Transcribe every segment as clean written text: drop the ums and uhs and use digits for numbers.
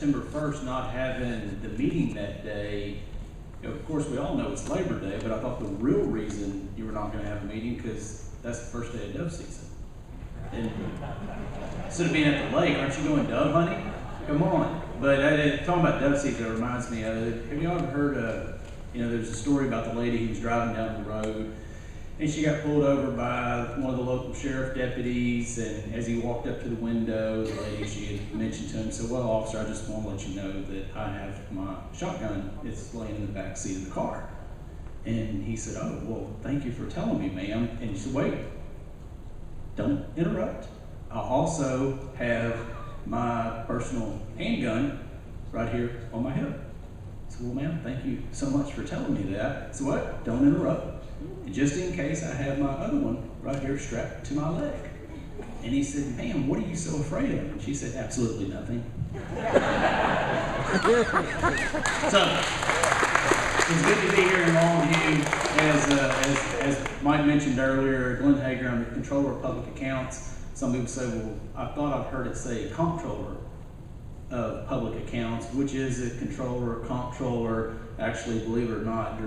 September 1st not having the meeting that day, of course we all know it's Labor Day, but I thought the real reason you were not going to have a meeting because that's the first day of dove season. And instead of being at the lake, aren't you going dove hunting? Come on. But talking about dove season, it reminds me of it. Have you all ever heard there's a story about the lady who was driving down the road and she got pulled over by one of the local sheriff deputies, and as he walked up to the window, the lady, she had mentioned to him, said, "Well, officer, I just want to let you know that I have my shotgun. It's laying in the back seat of the car." And he said, "Oh, well, thank you for telling me, ma'am." And she said, "Wait, don't interrupt. I also have my personal handgun right here on my hip." I said, "Well, ma'am, thank you so much for telling me that." I said, "What? Don't interrupt. And just in case, I have my other one right here strapped to my leg." And he said, "Ma'am, what are you so afraid of?" And she said, "Absolutely nothing." So, it's good to be here in Longview. As Mike mentioned earlier, Glenn Hegar, I'm the Controller of Public Accounts. Some people say, well, I thought I've heard it say Comptroller of Public Accounts, which is a controller, comptroller. Actually, believe it or not,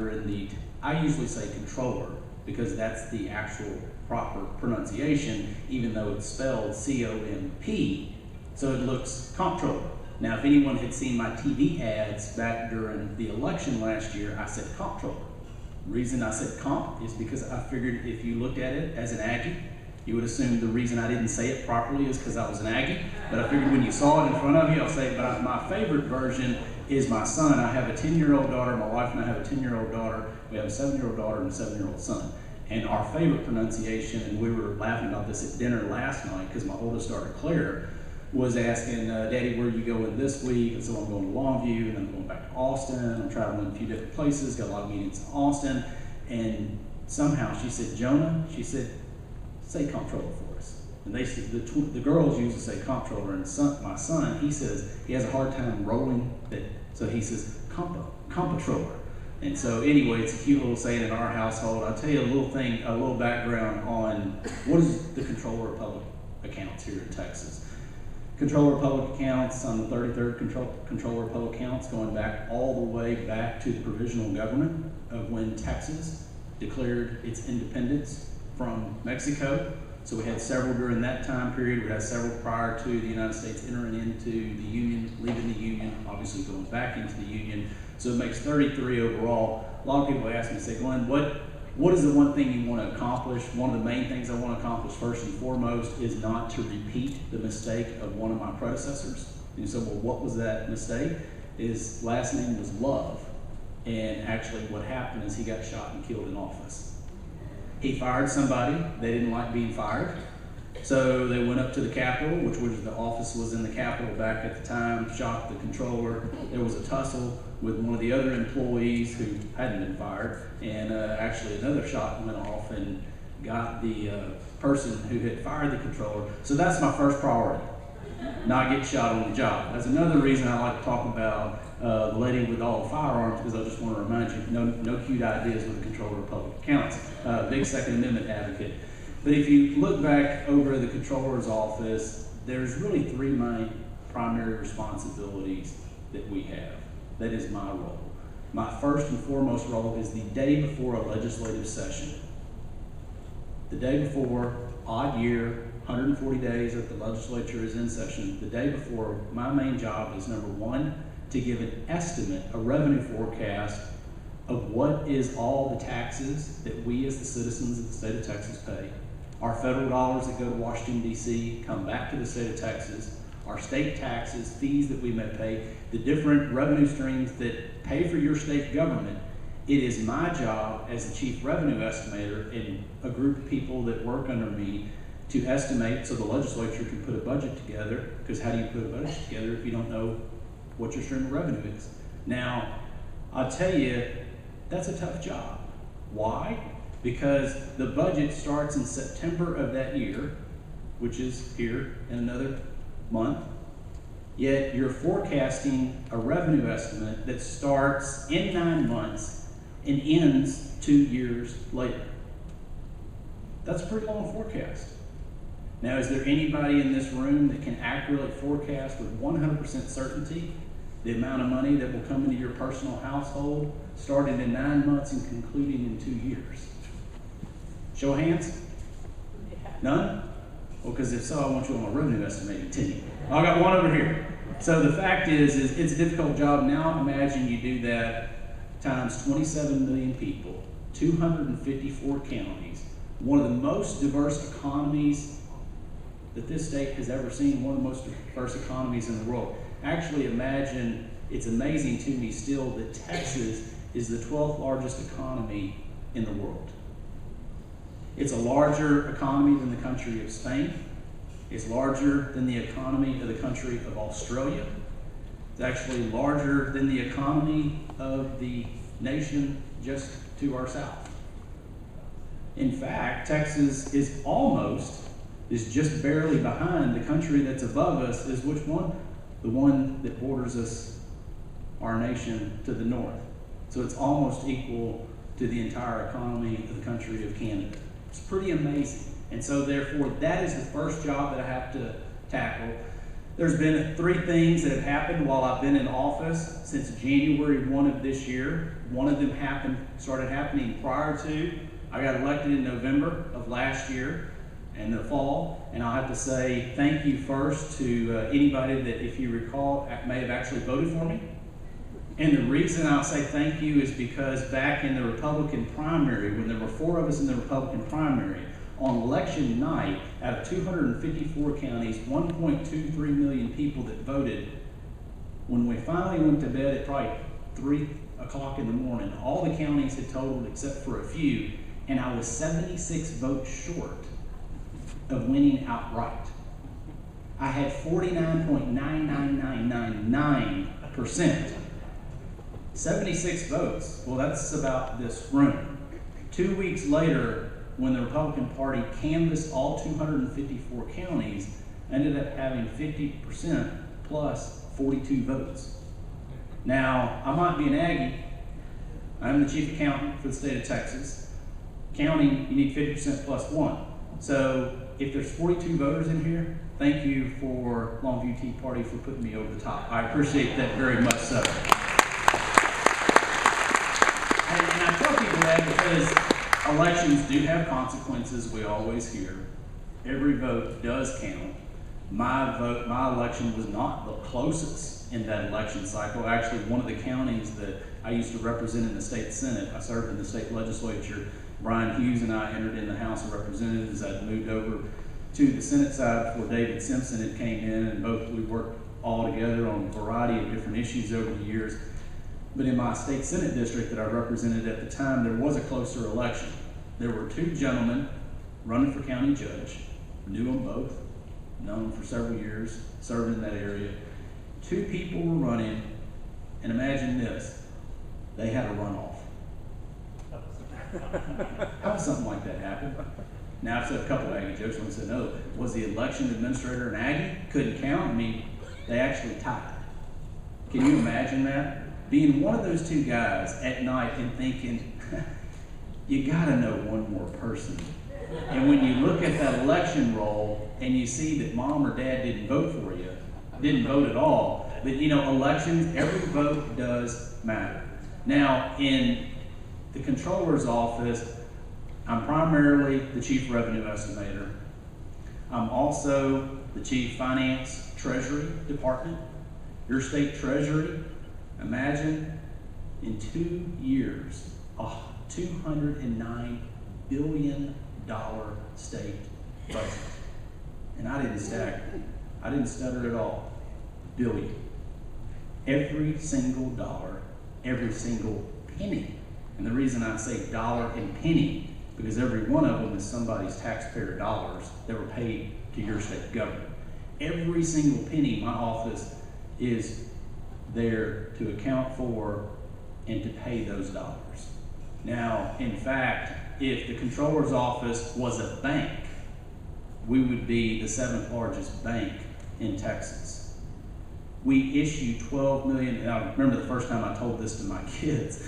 I usually say controller because that's the actual proper pronunciation, even though it's spelled C-O-M-P, so it looks comptroller. Now, if anyone had seen my TV ads back during the election last year, I said comptroller. The reason I said comp is because I figured if you looked at it as an Aggie, you would assume the reason I didn't say it properly is because I was an Aggie. But I figured when you saw it in front of you, I'll say it. But my favorite version is my son. I have a 10-year-old daughter. My wife and I have a 10-year-old daughter. We have a 7-year-old daughter and a 7-year-old son. And our favorite pronunciation, and we were laughing about this at dinner last night because my oldest daughter, Claire, was asking, "Daddy, where are you going this week?" And so I'm going to Longview, and I'm going back to Austin. I'm traveling a few different places, got a lot of meetings in Austin. And somehow she said, "Jonah," she said, "say comptroller for us." And they said, the girls usually say comptroller, and my son, he says he has a hard time rolling that, so he says comptroller. And so anyway, it's a cute little saying in our household. I'll tell you a little background on what is the Controller of Public Accounts here in Texas. Controller of Public Accounts, I'm the 33rd Controller of Public Accounts, going back all the way back to the provisional government of when Texas declared its independence from Mexico. So we had several during that time period. We had several prior to the United States entering into the Union, leaving the Union, obviously going back into the Union. So it makes 33 overall. A lot of people ask me, say, "Glenn, what is the one thing you want to accomplish?" One of the main things I want to accomplish first and foremost is not to repeat the mistake of one of my predecessors. And so, well, what was that mistake? His last name was Love. And actually what happened is he got shot and killed in office. He fired somebody. They didn't like being fired. So they went up to the Capitol, which was the office was in the Capitol back at the time, shot the controller. There was a tussle with one of the other employees who hadn't been fired, and actually another shot went off and got the person who had fired the controller. So that's my first priority, not get shot on the job. That's another reason I like to talk about the lady with all the firearms, because I just want to remind you, no cute ideas with the Controller of Public Accounts. Big Second Amendment advocate. But if you look back over the Controller's office, there's really three main primary responsibilities that we have. That is my role. My first and foremost role is the day before a legislative session. The day before, odd year, 140 days that the legislature is in session, the day before, my main job is number one, to give an estimate, a revenue forecast of what is all the taxes that we as the citizens of the state of Texas pay. Our federal dollars that go to Washington, D.C. come back to the state of Texas. Our state taxes, fees that we may pay, the different revenue streams that pay for your state government. It is my job as the chief revenue estimator and a group of people that work under me to estimate so the legislature can put a budget together, because how do you put a budget together if you don't know what your stream of revenue is? Now, I'll tell you, that's a tough job. Why? Because the budget starts in September of that year, which is here in another month, yet you're forecasting a revenue estimate that starts in 9 months and ends 2 years later. That's a pretty long forecast. Now, is there anybody in this room that can accurately forecast with 100% certainty the amount of money that will come into your personal household, started in 9 months and concluding in 2 years? Show of hands? None? Well, because if so, I want you on my revenue estimating team. I got one over here. So the fact is it's a difficult job. Now imagine you do that times 27 million people, 254 counties, one of the most diverse economies that this state has ever seen, one of the most diverse economies in the world. Actually, imagine, it's amazing to me still that Texas is the 12th largest economy in the world. It's a larger economy than the country of Spain. It's larger than the economy of the country of Australia. It's actually larger than the economy of the nation just to our south. In fact, Texas is just barely behind. The country that's above us is which one? The one that borders us, our nation, to the north. So it's almost equal to the entire economy of the country of Canada. It's pretty amazing. And so therefore, that is the first job that I have to tackle. There's been 3 things that have happened while I've been in office since January 1 of this year. One of them started happening prior to. I got elected in November of last year in the fall, and I'll have to say thank you first to anybody that, if you recall, may have actually voted for me. And the reason I'll say thank you is because back in the Republican primary, when there were 4 of us in the Republican primary, on election night, out of 254 counties, 1.23 million people that voted, when we finally went to bed at probably 3 o'clock in the morning, all the counties had totaled except for a few, and I was 76 votes short of winning outright. I had 49.99999%. 76 votes. Well, that's about this room. 2 weeks later, when the Republican Party canvassed all 254 counties, ended up having 50% plus 42 votes. Now, I might be an Aggie. I'm the chief accountant for the state of Texas. Counting, you need 50% plus 1. So if there's 42 voters in here, thank you for Longview Tea Party for putting me over the top. I appreciate that very much so. And I tell people that because elections do have consequences, we always hear. Every vote does count. My election was not the closest in that election cycle. Actually, one of the counties that I used to represent in the state Senate, I served in the state legislature. Brian Hughes and I entered in the House of Representatives. I'd moved over to the Senate side before David Simpson had came in, and we worked all together on a variety of different issues over the years. But in my state Senate district that I represented at the time, there was a closer election. There were 2 gentlemen running for county judge, knew them both, known them for several years, served in that area. 2 people were running, and imagine this, they had a runoff. How does something like that happen? Now, I've said a couple of Aggie jokes. One said, no, was the election administrator an Aggie? Couldn't count. I mean, they actually tied. Can you imagine that? Being one of those 2 guys at night and thinking, you gotta know one more person. And when you look at that election roll and you see that mom or dad didn't vote for you, didn't vote at all, but you know, elections, every vote does matter. Now, in the controller's office, I'm primarily the chief revenue estimator. I'm also the chief finance treasury department. Your state treasury, imagine in 2 years, a $209 billion state budget. And I didn't stagger. I didn't stutter at all. Billion. Every single dollar, every single penny. And the reason I say dollar and penny, because every one of them is somebody's taxpayer dollars that were paid to your state government. Every single penny, my office is there to account for and to pay those dollars. Now, in fact, if the controller's office was a bank, we would be the 7th largest bank in Texas. We issue 12 million, and I remember the first time I told this to my kids,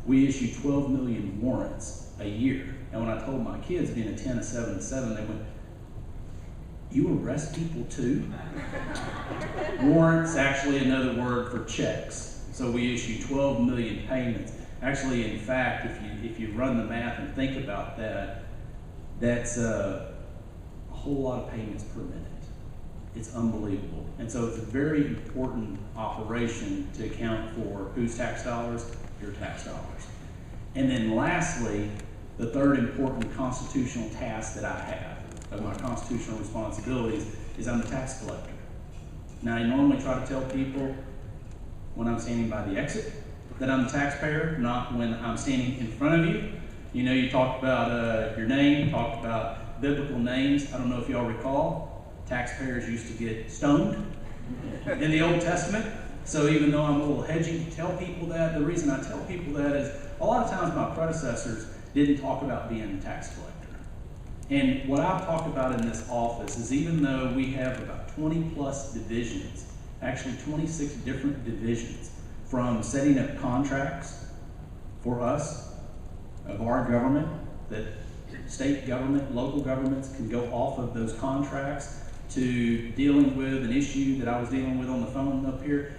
we issue 12 million warrants a year. And when I told my kids, being a 10, a 7, a 7, they went, You arrest people too? Warrants, actually another word for checks. So we issue 12 million payments. Actually, in fact, if you run the math and think about that, that's a whole lot of payments per minute. It's unbelievable. And so it's a very important operation to account for whose tax dollars? Your tax dollars. And then lastly, the third important constitutional task that I have of my constitutional responsibilities is I'm the tax collector. Now, I normally try to tell people when I'm standing by the exit that I'm the taxpayer, not when I'm standing in front of you. You know, you talked about your name, talked about biblical names. I don't know if y'all recall, taxpayers used to get stoned in the Old Testament. So even though I'm a little hedgy to tell people that, the reason I tell people that is a lot of times my predecessors didn't talk about being a tax collector. And what I've talked about in this office is even though we have about 20 plus divisions, actually 26 different divisions, from setting up contracts for us, of our government, that state government, local governments can go off of those contracts, to dealing with an issue that I was dealing with on the phone up here.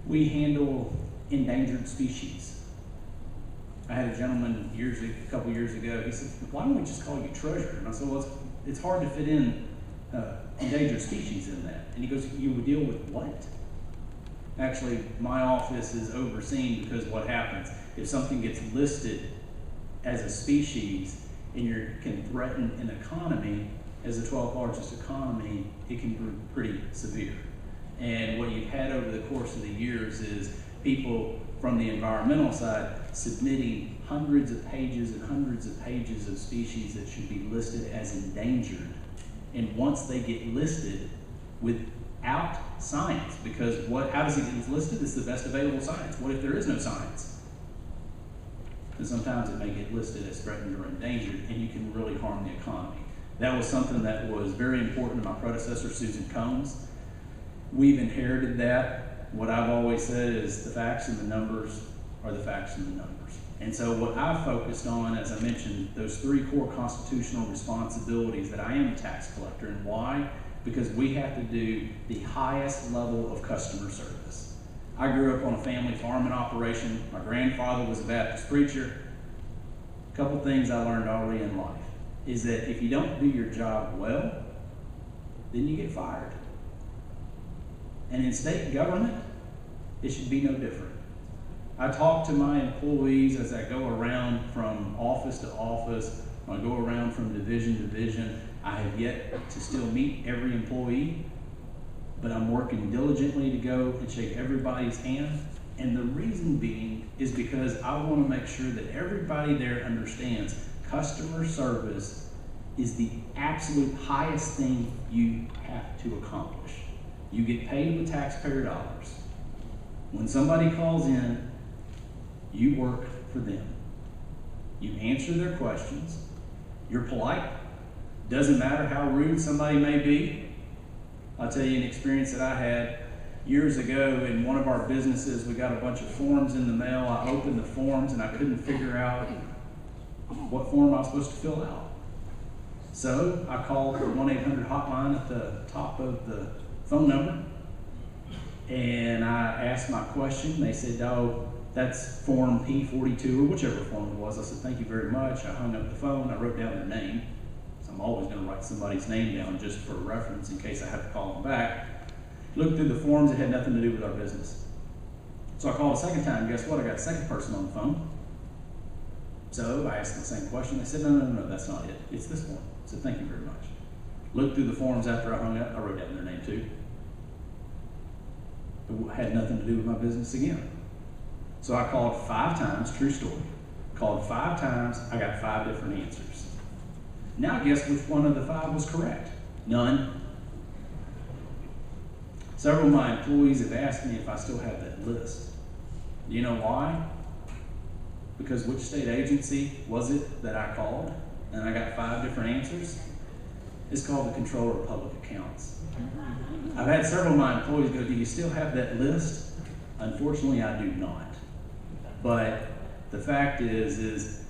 We handle endangered species. I had a gentleman a couple years ago, he said, why don't we just call you treasurer? And I said, well, it's hard to fit in endangered species in that. And he goes, you would deal with what? Actually, my office is overseen because what happens, if something gets listed as a species and you can threaten an economy, as the 12th largest economy, it can be pretty severe. And what you've had over the course of the years is people from the environmental side submitting hundreds of pages and hundreds of pages of species that should be listed as endangered. And once they get listed without science, because how does it get listed? It's the best available science. What if there is no science? And sometimes it may get listed as threatened or endangered, and you can really harm the economy. That was something that was very important to my predecessor, Susan Combs. We've inherited that. What I've always said is the facts and the numbers are the facts and the numbers. And so what I've focused on, as I mentioned, those three core constitutional responsibilities that I am a tax collector. And why? Because we have to do the highest level of customer service. I grew up on a family farming operation. My grandfather was a Baptist preacher. A couple things I learned early in life is that if you don't do your job well, then you get fired. And in state government, it should be no different. I talk to my employees as I go around from office to office. I go around from division to division. I have yet to still meet every employee, but I'm working diligently to go and shake everybody's hand. And the reason being is because I want to make sure that everybody there understands customer service is the absolute highest thing you have to accomplish. You get paid with taxpayer dollars. When somebody calls in, you work for them. You answer their questions. You're polite. Doesn't matter how rude somebody may be. I'll tell you an experience that I had years ago in one of our businesses. We got a bunch of forms in the mail. I opened the forms and I couldn't figure out what form I was supposed to fill out. So I called the 1-800 hotline at the top of the phone number, and I asked my question. They said, oh, that's form P42 or whichever form it was. I said, thank you very much. I hung up the phone. I wrote down their name. So I'm always going to write somebody's name down just for reference in case I have to call them back. Looked through the forms. It had nothing to do with our business. So I called a second time. Guess what? I got a second person on the phone. So I asked them the same question. They said, no, that's not it. It's this one. I said, thank you very much. Looked through the forms after I hung up. I wrote down their name too. It had nothing to do with my business again. So I called 5 times, true story. Called 5 times, I got 5 different answers. Now guess which one of the 5 was correct? None. Several of my employees have asked me if I still have that list. Do you know why? Because which state agency was it that I called? And I got 5 different answers. It's called the Controller of Public Accounts. I've had several of my employees go, do you still have that list? Unfortunately, I do not. But the fact is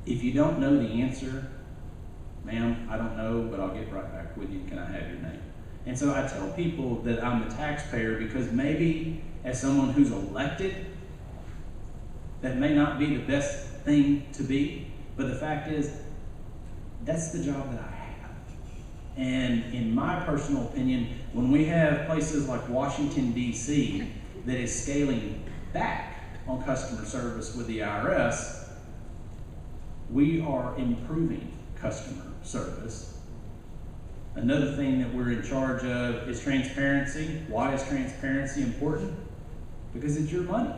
if you don't know the answer, Ma'am, I don't know, but I'll get right back with you. Can I have your name? And so I tell people that I'm the taxpayer because maybe as someone who's elected, that may not be the best thing to be, but the fact is, that's the job that I have. And in my personal opinion, when we have places like Washington, D.C. that is scaling back on customer service with the IRS, we are improving customer service. Another thing that we're in charge of is transparency. Why is transparency important? Because it's your money.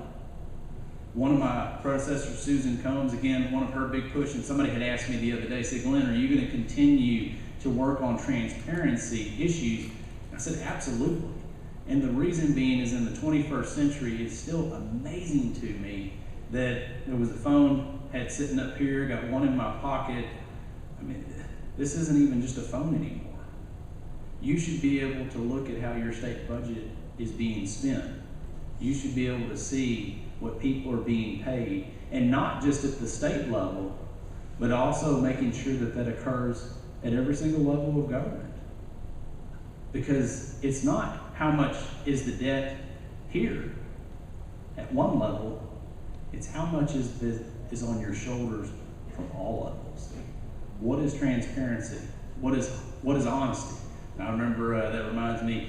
One of my predecessors, Susan Combs, again, one of her big push, and somebody had asked me the other day, said, Glenn, are you going to continue to work on transparency issues? I said, absolutely. And the reason being is in the 21st century, it's still amazing to me that there was a phone had sitting up here, got one in my pocket. I mean, this isn't even just a phone anymore. You should be able to look at how your state budget is being spent. You should be able to see what people are being paid, and not just at the state level, but also making sure that that occurs at every single level of government. Because it's not how much is the debt here at one level, it's how much is on your shoulders from all levels. What is transparency? What is honesty? And I remember that reminds me,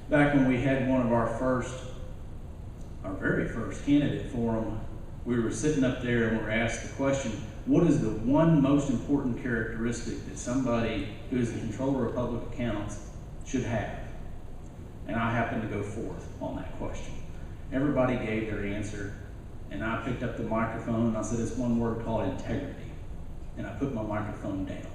back when we had one of our very first candidate forum, we were sitting up there and we were asked the question, what is the one most important characteristic that somebody who is the controller of public accounts should have? And I happened to go fourth on that question. Everybody gave their answer, and I picked up the microphone and I said, it's one word called integrity. And I put my microphone down.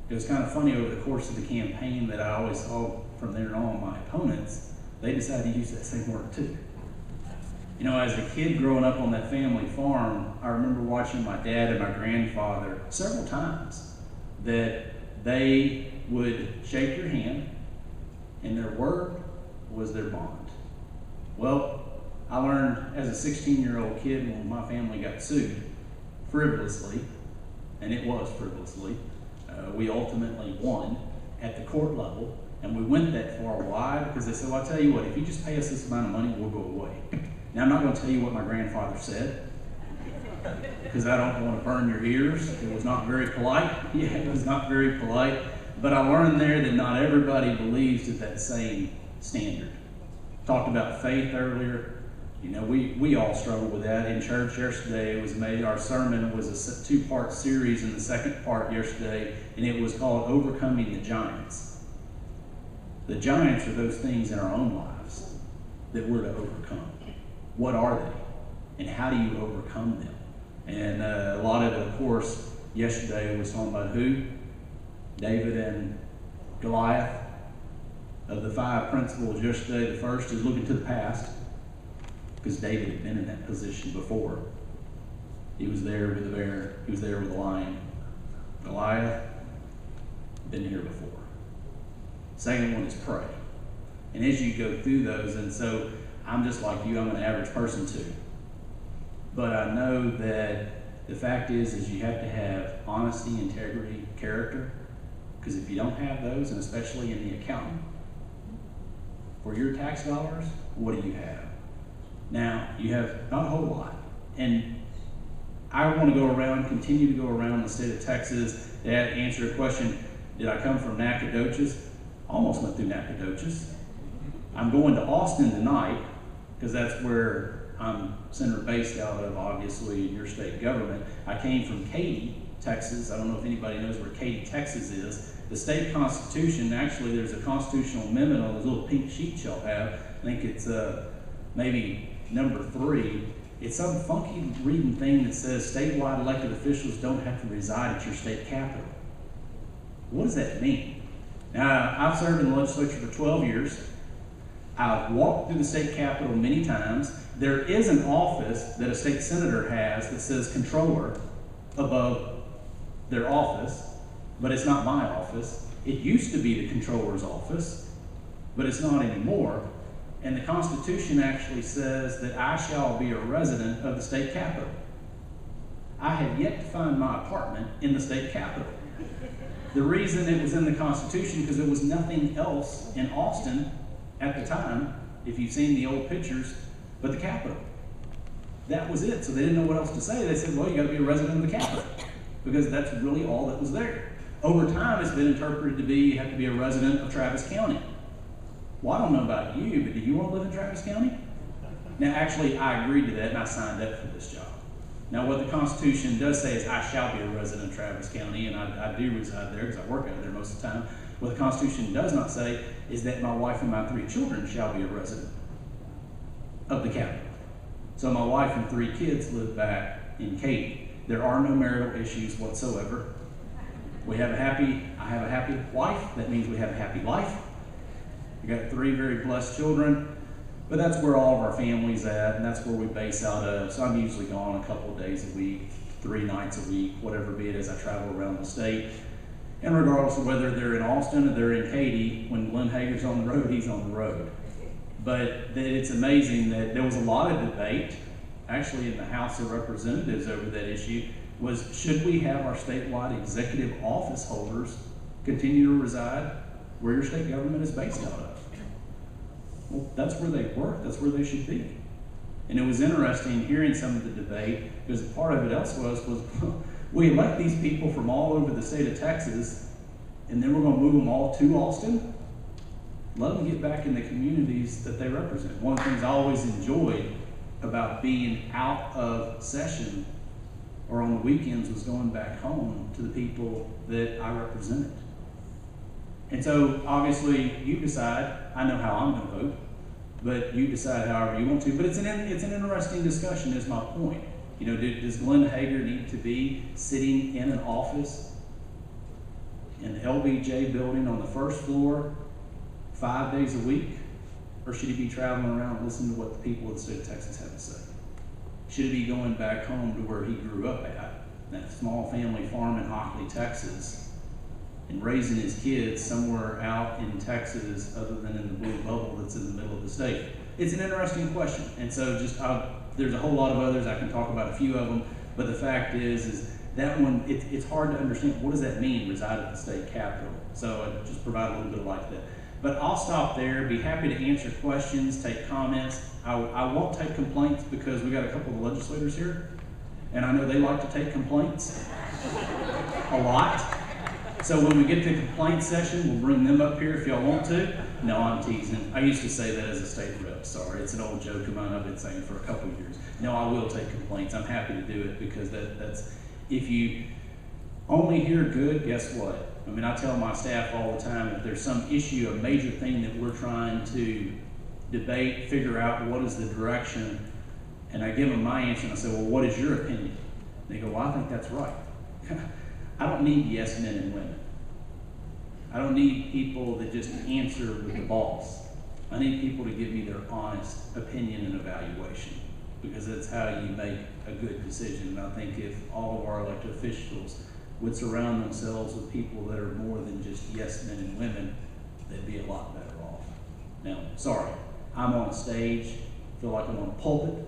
It was kind of funny over the course of the campaign that I always saw from there on my opponents, they decided to use that same word too. You know, as a kid growing up on that family farm, I remember watching my dad and my grandfather several times that they would shake your hand and their word was their bond. Well, I learned as a 16-year-old kid when my family got sued frivolously, and it was frivolously, we ultimately won at the court level. And we went that far. Why? Because they said, well, I'll tell you what, if you just pay us this amount of money, we'll go away. Now, I'm not going to tell you what my grandfather said, because I don't want to burn your ears. It was not very polite. Yeah, it was not very polite. But I learned there that not everybody believes at that same standard. Talked about faith earlier. You know, we all struggle with that. In church yesterday, it was made, our sermon was a two-part series, and the second part yesterday, and it was called Overcoming the Giants. The giants are those things in our own lives that we're to overcome. What are they? And how do you overcome them? And a lot of it, of course, yesterday was talking about who? David and Goliath. Of the 5 principles yesterday, the first is looking to the past, because David had been in that position before. He was there with the bear. He was there with the lion. Goliath, been here before. Second one is pray. And as you go through those, and so I'm just like you, I'm an average person too. But I know that the fact is you have to have honesty, integrity, character. Because if you don't have those, and especially in the accounting, for your tax dollars, what do you have? Now, you have not a whole lot. And I want to go around, continue to go around the state of Texas to answer a question, did I come from Nacogdoches? Almost went through Nacogdoches. I'm going to Austin tonight, because that's where I'm center based out of, obviously, in your state government. I came from Katy, Texas. I don't know if anybody knows where Katy, Texas is. The state constitution, actually, there's a constitutional amendment on those little pink sheets y'all have. I think it's maybe number 3. It's some funky reading thing that says statewide elected officials don't have to reside at your state capital. What does that mean? Now, I've served in the legislature for 12 years. I've walked through the state capitol many times. There is an office that a state senator has that says controller above their office, but it's not my office. It used to be the controller's office, but it's not anymore. And the Constitution actually says that I shall be a resident of the state capitol. I have yet to find my apartment in the state capitol. The reason it was in the Constitution, because there was nothing else in Austin at the time, if you've seen the old pictures, but the Capitol. That was it. So they didn't know what else to say. They said, well, you got to be a resident of the Capitol, because that's really all that was there. Over time, it's been interpreted to be you have to be a resident of Travis County. Well, I don't know about you, but do you want to live in Travis County? Now, actually, I agreed to that, and I signed up for this job. Now, what the Constitution does say is I shall be a resident of Travis County, and I do reside there because I work out there most of the time. What the Constitution does not say is that my wife and my 3 children shall be a resident of the county. So my wife and 3 kids live back in Katy. There are no marital issues whatsoever. I have a happy wife. That means we have a happy life. We got 3 very blessed children. But that's where all of our family's at, and that's where we base out of. So I'm usually gone a couple of days a week, 3 nights a week, whatever be it, as I travel around the state. And regardless of whether they're in Austin or they're in Katy, when Glenn Hegar's on the road, he's on the road. But it's amazing that there was a lot of debate, actually in the House of Representatives over that issue, was should we have our statewide executive office holders continue to reside where your state government is based out of? Well, that's where they work, that's where they should be. And it was interesting hearing some of the debate, because part of it else was we elect these people from all over the state of Texas, and then we're going to move them all to Austin? Let them get back in the communities that they represent. One of the things I always enjoyed about being out of session or on the weekends was going back home to the people that I represented. And so, obviously, you decide. I know how I'm going to vote, but you decide however you want to. But it's an interesting discussion, is my point. You know, does Glenn Hegar need to be sitting in an office in the LBJ building on the first floor 5 days a week? Or should he be traveling around listening to what the people of the state of Texas have to say? Should he be going back home to where he grew up at, that small family farm in Hockley, Texas, and raising his kids somewhere out in Texas other than in the blue bubble that's in the middle of the state? It's an interesting question. And so there's a whole lot of others. I can talk about a few of them. But the fact is that one, it's hard to understand. What does that mean, reside at the state capitol? So I just provide a little bit of light to that. But I'll stop there. Be happy to answer questions, take comments. I won't take complaints because we got a couple of legislators here. And I know they like to take complaints a lot. So when we get to complaint session, we'll bring them up here if y'all want to. No, I'm teasing. I used to say that as a state rep. Sorry, it's an old joke of mine I've been saying for a couple of years. No, I will take complaints. I'm happy to do it because that's, if you only hear good, guess what? I mean, I tell my staff all the time, if there's some issue, a major thing that we're trying to debate, figure out what is the direction, and I give them my answer and I say, well, what is your opinion? They go, well, I think that's right. I don't need yes men and women. I don't need people that just answer with the boss. I need people to give me their honest opinion and evaluation, because that's how you make a good decision. And I think if all of our elected officials would surround themselves with people that are more than just yes men and women, they'd be a lot better off. Now, sorry, I'm on a stage, feel like I'm on a pulpit,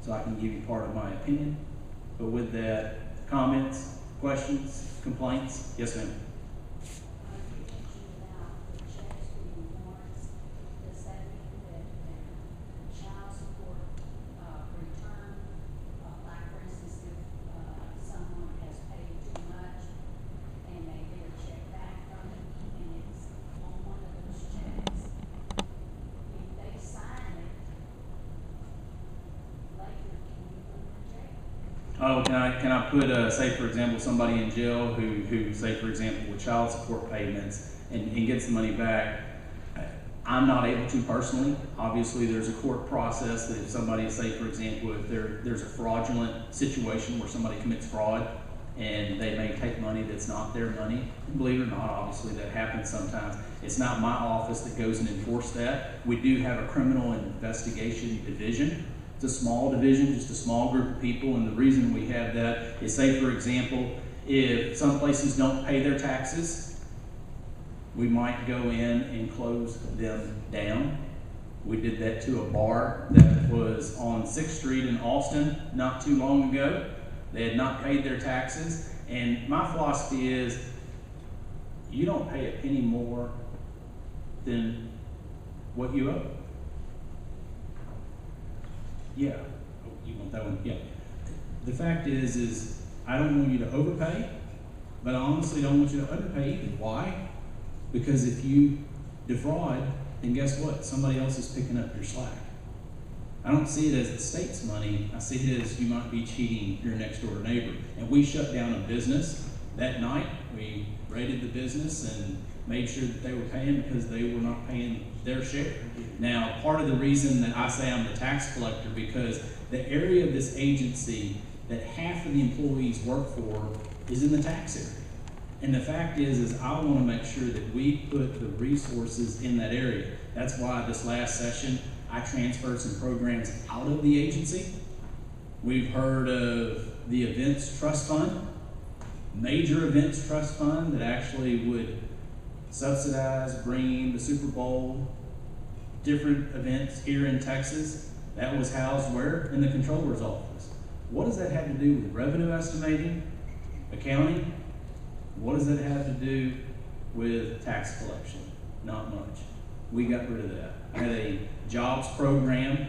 so I can give you part of my opinion. But with that, comments, questions, complaints? Yes, ma'am. Oh, can I put, say for example, somebody in jail who say for example with child support payments and gets the money back? I'm not able to personally. Obviously there's a court process that if somebody, say for example, if there's a fraudulent situation where somebody commits fraud and they may take money that's not their money, believe it or not, obviously that happens sometimes. It's not my office that goes and enforces that. We do have a criminal investigation division. It's a small division, just a small group of people, and the reason we have that is, say for example, if some places don't pay their taxes, we might go in and close them down. We did that to a bar that was on 6th Street in Austin not too long ago. They had not paid their taxes, and my philosophy is, you don't pay a penny more than what you owe. Yeah, oh, you want that one? Yeah. The fact is I don't want you to overpay, but I honestly don't want you to underpay either. Why? Because if you defraud, then guess what? Somebody else is picking up your slack. I don't see it as the state's money. I see it as you might be cheating your next door neighbor. And we shut down a business that night. We raided the business and made sure that they were paying because they were not paying their share. Now, part of the reason that I say I'm the tax collector, because the area of this agency that half of the employees work for is in the tax area. And the fact is I want to make sure that we put the resources in that area. That's why this last session, I transferred some programs out of the agency. We've heard of the Events Trust Fund, major Events Trust Fund that actually would subsidize bringing the Super Bowl, different events here in Texas. That was housed where? In the controller's office. What does that have to do with revenue estimating, accounting? What does that have to do with tax collection? Not much. We got rid of that. I had a jobs program. It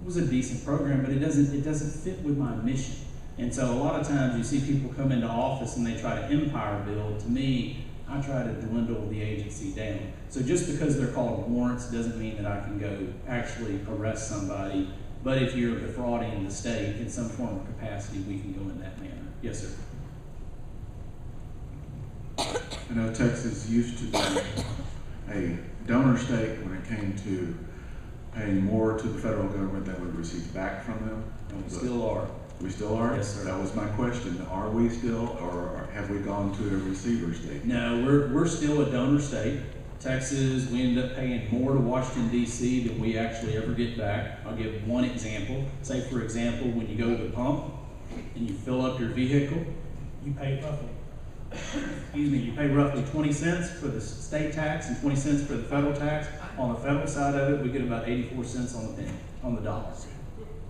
was a decent program, but it doesn't fit with my mission. And so a lot of times you see people come into office and they try to empire build. To me, I try to dwindle the agency down. So just because they're called warrants doesn't mean that I can go actually arrest somebody. But if you're defrauding the state in some form of capacity, we can go in that manner. Yes, sir. I know Texas used to be a donor state when it came to paying more to the federal government than we received back from them. And we still are. We still are? Yes, sir. That was my question. Are we still, or have we gone to a receiver state? No, we're still a donor state. Texas, we end up paying more to Washington, D.C. than we actually ever get back. I'll give one example. Say, for example, when you go to the pump and you fill up your vehicle, you pay roughly 20 cents for the state tax and 20 cents for the federal tax. On the federal side of it, we get about 84 cents on the penny, on the dollar.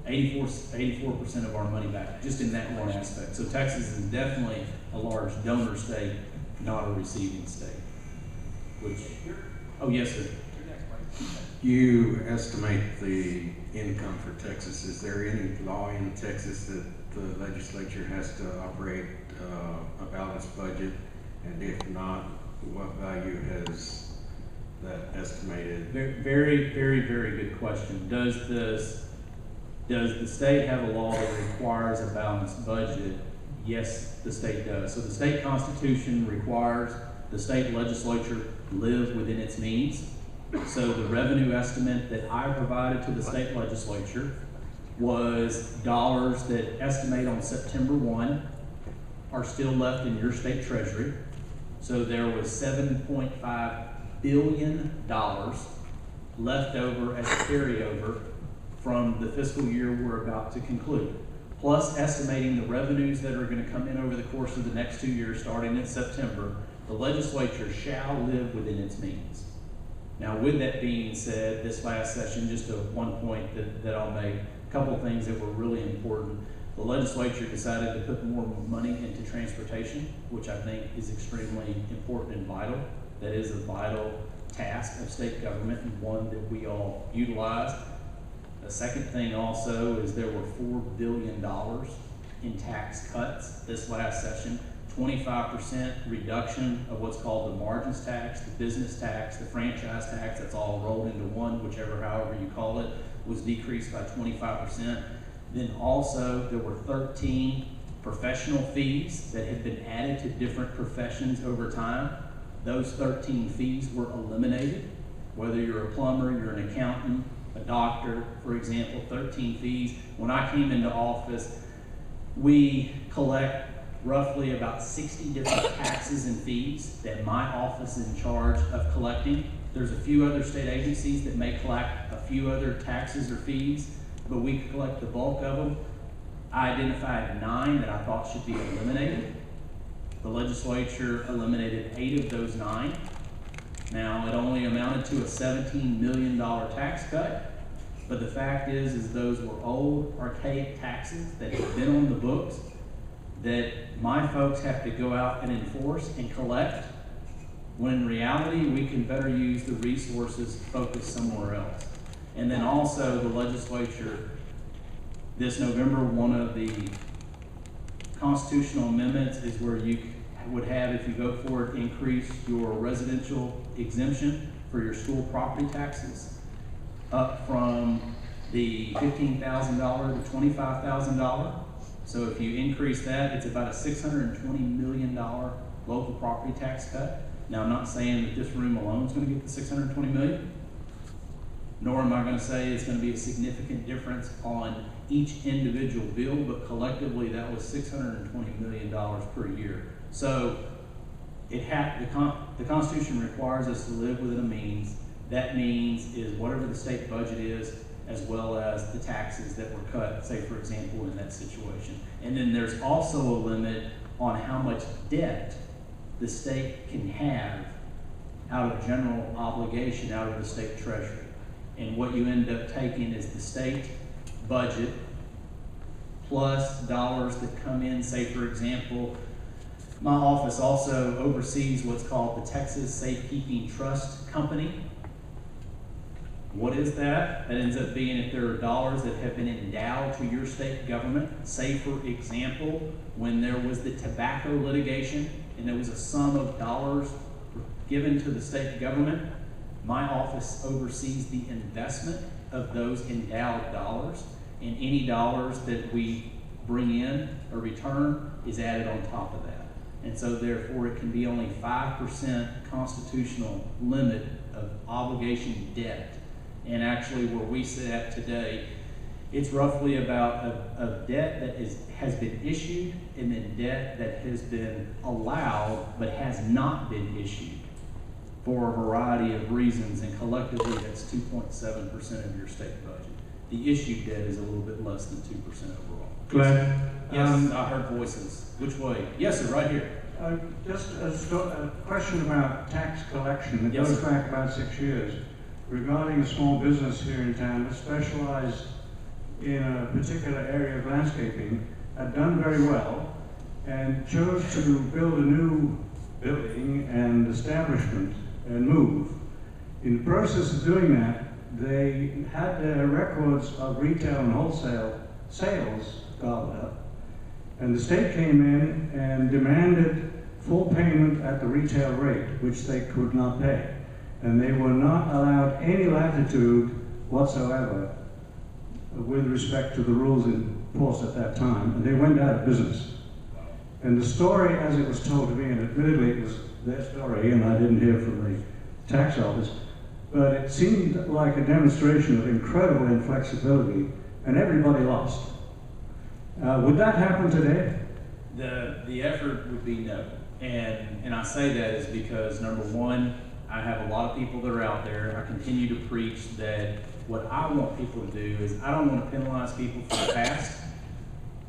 84% of our money back, just in that one aspect. So Texas is definitely a large donor state, not a receiving state. Which, oh yes, sir. You estimate the income for Texas. Is there any law in Texas that the legislature has to operate a balanced budget? And if not, what value has that estimated? Very, very, very good question. Does the state have a law that requires a balanced budget? Yes, the state does. So the state constitution requires the state legislature live within its means. So the revenue estimate that I provided to the state legislature was dollars that estimate on September 1 are still left in your state treasury. So there was $7.5 billion left over as a carryover from the fiscal year we're about to conclude, plus estimating the revenues that are going to come in over the course of the next 2 years starting in September. The legislature shall live within its means. Now, with that being said, this last session, just one point that I'll make, a couple of things that were really important. The legislature decided to put more money into transportation, which I think is extremely important and vital. That is a vital task of state government and one that we all utilize. The second thing also is there were $4 billion in tax cuts this last session. 25% reduction of what's called the margins tax, the business tax, the franchise tax, that's all rolled into one, however you call it, was decreased by 25%. Then also there were 13 professional fees that had been added to different professions over time. Those 13 fees were eliminated. Whether you're a plumber, you're an accountant, a doctor, for example, 13 fees. When I came into office, we collect roughly about 60 different taxes and fees that my office is in charge of collecting. There's a few other state agencies that may collect a few other taxes or fees, but we collect the bulk of them. I identified 9 that I thought should be eliminated. The legislature eliminated 8 of those 9. Now, it only amounted to a $17 million tax cut, But the fact is those were old, archaic taxes that have been on the books that my folks have to go out and enforce and collect, when in reality, we can better use the resources focused somewhere else. And then also the legislature, this November, one of the constitutional amendments is where you would have, if you vote for it, increase your residential exemption for your school property taxes up from the $15,000 to $25,000. So if you increase that, it's about a $620 million local property tax cut. Now, I'm not saying that this room alone is going to get the $620 million, nor am I going to say it's going to be a significant difference on each individual bill, but collectively that was $620 million per year. So the Constitution requires us to live within a means. That means is whatever the state budget is, as well as the taxes that were cut, say for example, in that situation. And then there's also a limit on how much debt the state can have out of general obligation, out of the state treasury. And what you end up taking is the state budget plus dollars that come in, say for example, my office also oversees what's called the Texas Safekeeping Trust Company. What is that? That ends up being if there are dollars that have been endowed to your state government. Say for example, when there was the tobacco litigation and there was a sum of dollars given to the state government, my office oversees the investment of those endowed dollars, and any dollars that we bring in or return is added on top of that. And so therefore it can be only 5% constitutional limit of obligation debt. And actually where we sit at today, it's roughly about a debt that has been issued and then debt that has been allowed but has not been issued for a variety of reasons, and collectively that's 2.7% of your state budget. The issued debt is a little bit less than 2% overall. Glenn? Yes, I heard voices. Which way? Yes, sir, right here. Just a question about tax collection. It Yes, goes sir. back about 6 years. Regarding a small business here in town that specialized in a particular area of landscaping, had done very well, and chose to build a new building and establishment and move. In the process of doing that, they had their records of retail and wholesale sales gobbled up, and the state came in and demanded full payment at the retail rate, which they could not pay. And they were not allowed any latitude whatsoever with respect to the rules in force at that time, and they went out of business. And the story, as it was told to me, and admittedly it was their story, and I didn't hear from the tax office, but it seemed like a demonstration of incredible inflexibility, and everybody lost. Would that happen today? The effort would be no. And I say that is because, number one, I have a lot of people that are out there. I continue to preach that what I want people to do is I don't want to penalize people for the past.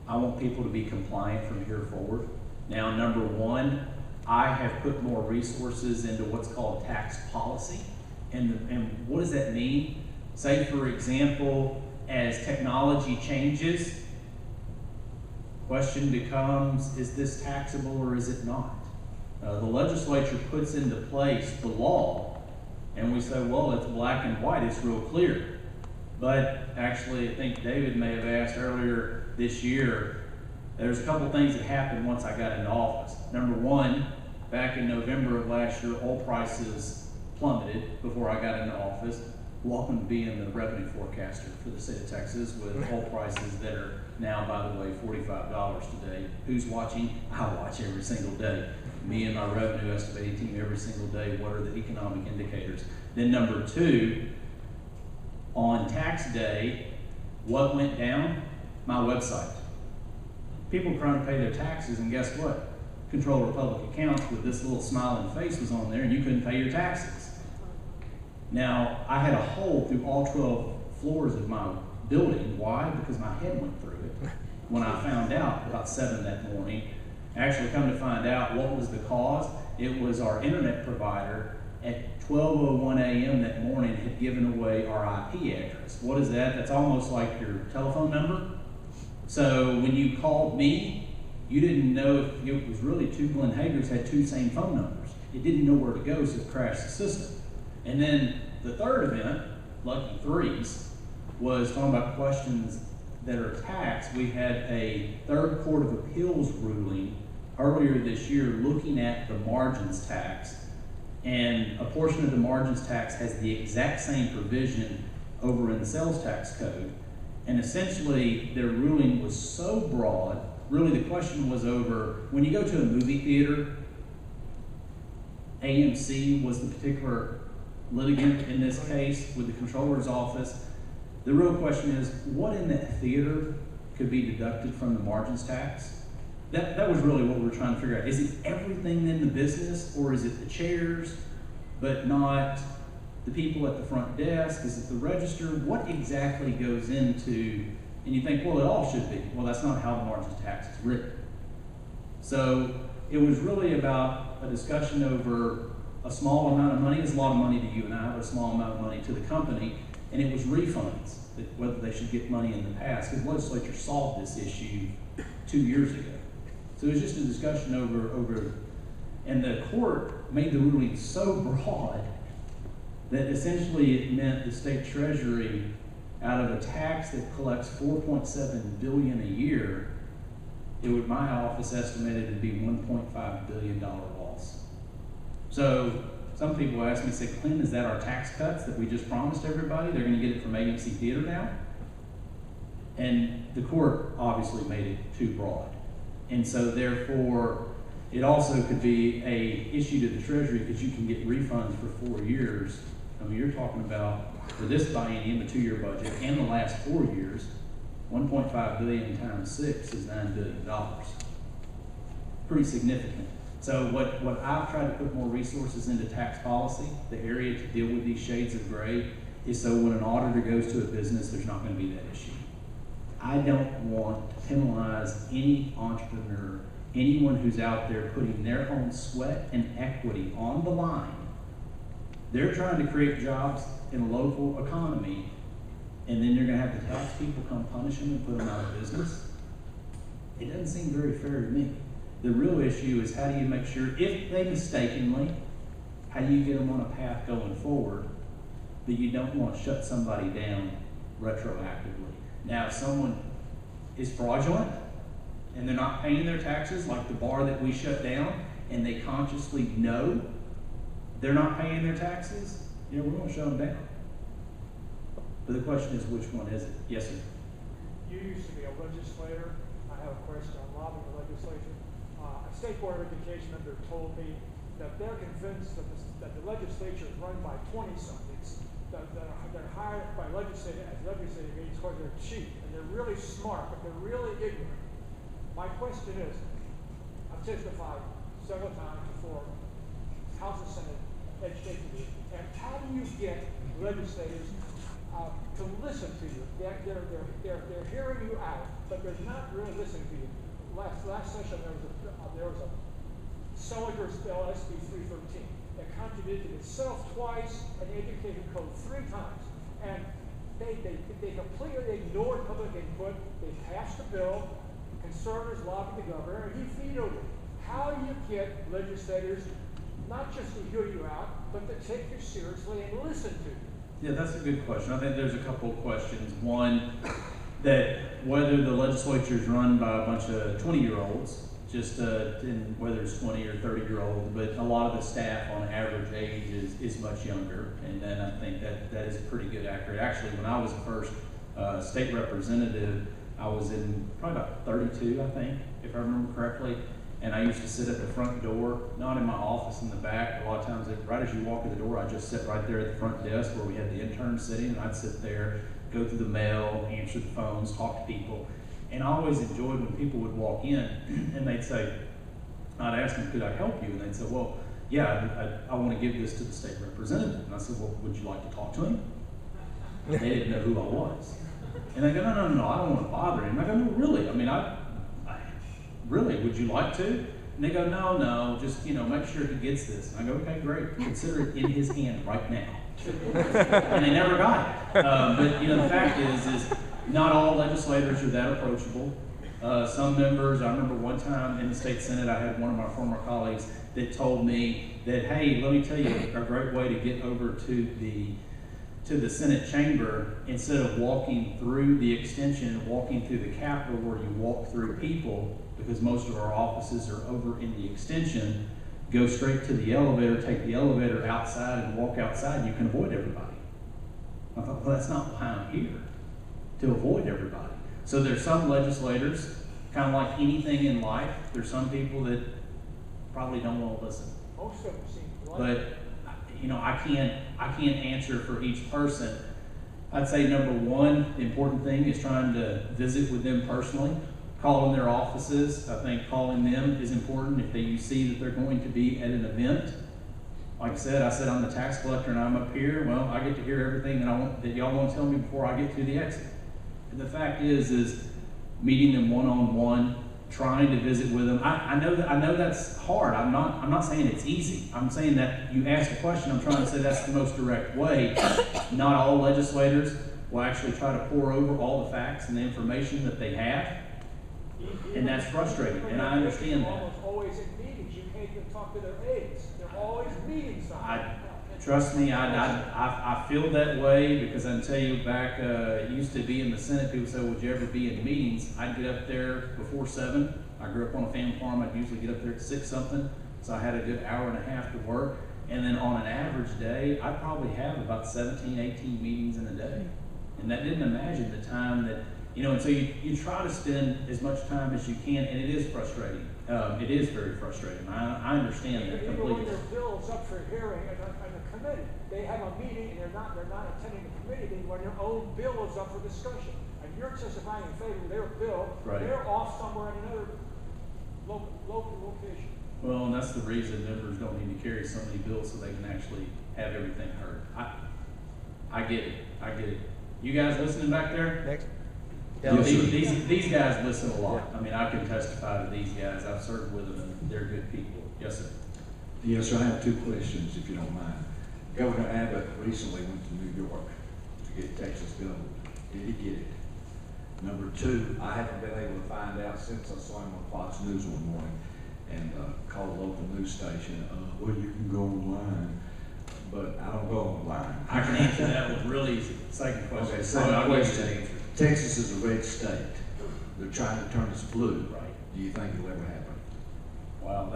I want people to be compliant from here forward. Now, number one, I have put more resources into what's called tax policy. And what does that mean? Say, for example, as technology changes, question becomes, is this taxable or is it not? The legislature puts into place the law, and we say, well, it's black and white, it's real clear. But actually, I think David may have asked earlier this year, there's a couple things that happened once I got into office. Number one, back in November of last year, oil prices plummeted before I got into office. Welcome to being the revenue forecaster for the state of Texas with oil prices that are now, by the way, $45 today. Who's watching? I watch every single day. Me and my revenue estimating team every single day, what are the economic indicators? Then number two, on tax day, what went down? My website. People trying to pay their taxes, and guess what? Controller of Public Accounts with this little smiling face was on there, and you couldn't pay your taxes. Now, I had a hole through all 12 floors of my building. Why? Because my head went through it. When I found out about 7 that morning, actually come to find out what was the cause, it was our internet provider at 12:01 a.m. that morning had given away our IP address. What is that? That's almost like your telephone number. So when you called me, you didn't know if it was really two Glenn Hagers had two same phone numbers. It didn't know where to go, so it crashed the system. And then the third event, Lucky Threes, was talking about questions that are taxed. We had a third court of appeals ruling earlier this year looking at the margins tax, and a portion of the margins tax has the exact same provision over in the sales tax code. And essentially their ruling was so broad, really the question was over, when you go to a movie theater, AMC was the particular litigant in this case with the controller's office. The real question is, what in that theater could be deducted from the margins tax? That was really what we were trying to figure out. Is it everything in the business, or is it the chairs, but not the people at the front desk? Is it the register? What exactly goes into, and you think, well, it all should be. Well, that's not how the margins tax is written. So it was really about a discussion over a small amount of money. It's a lot of money to you and I, but a small amount of money to the company. And it was refunds, whether they should get money in the past, because the legislature solved this issue 2 years ago. So it was just a discussion over, and the court made the ruling so broad that essentially it meant the state treasury, out of a tax that collects $4.7 billion a year, it would, my office estimated to be $1.5 billion loss. So some people ask me, say, Clint, is that our tax cuts that we just promised everybody? They're going to get it from AMC Theater now? And the court obviously made it too broad. And so therefore, it also could be a issue to the Treasury because you can get refunds for 4 years. I mean, you're talking about, for this biennium, a 2-year budget, and the last 4 years, 1.5 billion times 6 is $9 billion. Pretty significant. So what I've tried to put more resources into tax policy, the area to deal with these shades of gray, is so when an auditor goes to a business, there's not going to be that issue. I don't want to penalize any entrepreneur, anyone who's out there putting their own sweat and equity on the line. They're trying to create jobs in a local economy, and then you're going to have the tax people come punish them and put them out of business. It doesn't seem very fair to me. The real issue is, how do you make sure, if they mistakenly, how do you get them on a path going forward that you don't want to shut somebody down retroactively? Now, if someone is fraudulent and they're not paying their taxes, like the bar that we shut down, and they consciously know they're not paying their taxes, we're going to shut them down. But the question is, which one is it? Yes, sir. You used to be a legislator. I have a question on lobbying the legislature. A state board of education member told me that they're convinced that the legislature is run by 20-somethings that are hired by legislative aides because they're cheap and they're really smart, but they're really ignorant. My question is, I've testified several times before House and Senate Education Committee, and how do you get legislators to listen to you? They're hearing you out, but they're not really listening to you. Last session there was a Senator's bill, SB 313, that contradicted itself twice and the education code 3 times. And they completely ignored public input. They passed the bill. Conservatives lobbied the governor, and he vetoed it. How do you get legislators not just to hear you out, but to take you seriously and listen to you? Yeah, that's a good question. I think there's a couple of questions. One, that whether the legislature is run by a bunch of 20-year-olds, just whether it's 20 or 30-year-olds, but a lot of the staff on average age is much younger, and then I think that is pretty good accurate. Actually, when I was the first state representative, I was in probably about 32, I think, if I remember correctly, and I used to sit at the front door, not in my office in the back. A lot of times, right as you walk in the door, I'd just sit right there at the front desk where we had the interns sitting, and I'd sit there, go through the mail, answer the phones, talk to people. And I always enjoyed when people would walk in and they'd say, I'd ask them, could I help you? And they'd say, well, yeah, I want to give this to the state representative. And I said, well, would you like to talk to him? They didn't know who I was. And they go, no, I don't want to bother him. I go, no, really? I mean, really, would you like to? And they go, no, just, make sure he gets this. And I go, okay, great, consider it in his hand right now. And they never got it. But the fact is not all legislators are that approachable. Some members, I remember one time in the state Senate, I had one of my former colleagues that told me that, hey, let me tell you a great way to get over to the Senate chamber, instead of walking through the extension, walking through the Capitol where you walk through people, because most of our offices are over in the extension, go straight to the elevator, take the elevator outside and walk outside, and you can avoid everybody. I thought, well, that's not why I'm here, to avoid everybody. So there's some legislators, kind of like anything in life, there's some people that probably don't want to listen. Most of them seem to like But I can't answer for each person. I'd say number one, the important thing is trying to visit with them personally, calling their offices. I think calling them is important if you see that they're going to be at an event. Like I said, I'm the tax collector and I'm up here. Well, I get to hear everything that y'all want to tell me before I get to the exit. And the fact is meeting them one-on-one, trying to visit with them. I know that's hard. I'm not saying it's easy. I'm saying that you ask a question, I'm trying to say that's the most direct way. Not all legislators will actually try to pour over all the facts and the information that they have. And that's frustrating, and I understand that. Almost always in meetings, you can't even talk to their aides. They're always meeting something. Trust me, I feel that way, because I can tell you back, it used to be in the Senate, people say, would you ever be in meetings? I'd get up there before 7. I grew up on a family farm. I'd usually get up there at 6 something. So I had a good hour and a half to work. And then on an average day, I'd probably have about 17, 18 meetings in a day. And that didn't imagine the time that, and so you try to spend as much time as you can, and it is frustrating. It is very frustrating. I understand that Even completely. when your bill is up for hearing in a committee, they have a meeting and they're not attending the committee meeting when your own bill is up for discussion. And you're testifying in favor of their bill, Right. They're off somewhere in another local location. Well, and that's the reason members don't need to carry so many bills, so they can actually have everything heard. I get it. You guys listening back there? Next. Yes, sir. These guys listen a lot. I mean, I can testify to these guys. I've served with them, and they're good people. Yes, sir. Yes, sir. I have 2 questions, if you don't mind. Governor Abbott recently went to New York to get Texas built. Did he get it? Number 2, I haven't been able to find out since I saw him on Fox News one morning and called a local news station. Well, you can go online, but I don't go online. I can answer that with really easy. Second question. Okay, So second I'll give you question. that answer. Texas is a red state. They're trying to turn us blue. Right. Do you think it'll ever happen? Wow,